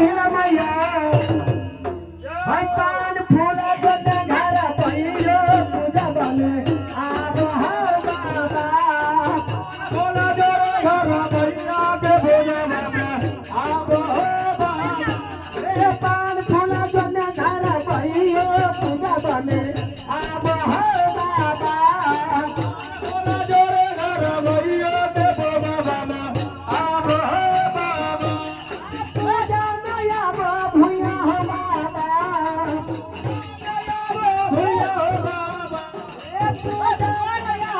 बहिन मैया हाय पान फूला गोटे घर पहिरो पूजा बने आब हो बाबा बोला जोरे घर मैया के भोजन में आब हो बाबा रे पान फूला गोटे घर पहिरो पूजा बने आब हो बाबा बोला जोरे घर मैया के भोजन में आब हो बाबा पूजा मैया भुइया हो बाबा भुइया हो बाबा ए पूजा मैया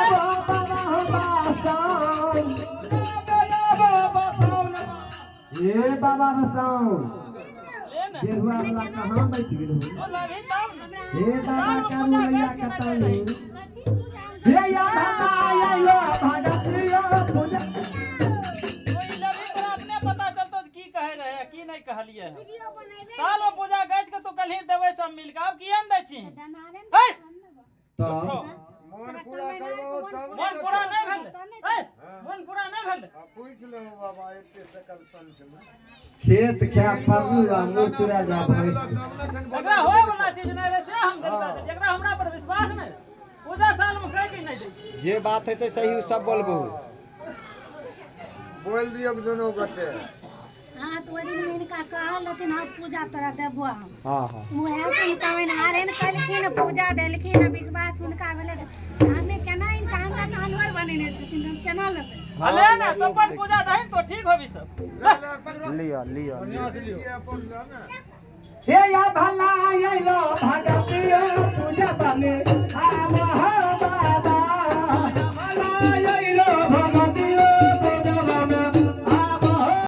बाबा हो बाबा ये बाबा बसाओ ये हुआ वाला कहां बैठ गेल हे बाबा का मैया कतौ हे या बाबा या लो भगतिया पूजा की नहीं कहलिए साल में पूजा गज के तो कल ही देवे सब मिल के अब की आन दै छी तो मन पूरा करबो तब मन पूरा नहीं भेल मन पूरा नहीं भेल पूछ लो बाबा एते सकल पंच में खेत क्या पड़ू रंगो चुरा जा भैंस जकरा होय वाला चीज नहीं रहे से हम देलका जकरा हमरा पर विश्वास नहीं पूजा साल में कहीं नहीं दै जे बात है तो सही सब बोलबो बोल दियो दोनों गटे हाँ तो दिन में इनका कहल लथिन हम पूजा तोरा देबो हम हां हां मुहे तुम कवन हारे न कलखिन पूजा देलखिन विश्वास उनका भेले हमें केना इनका हमरा नानवर बनेने छथिन हम केना लेबै भले ना तो पर पूजा दही तो ठीक होबी सब लियो लियो ना हे या भला ये लो भगतिया पूजा बने आम हो बाबा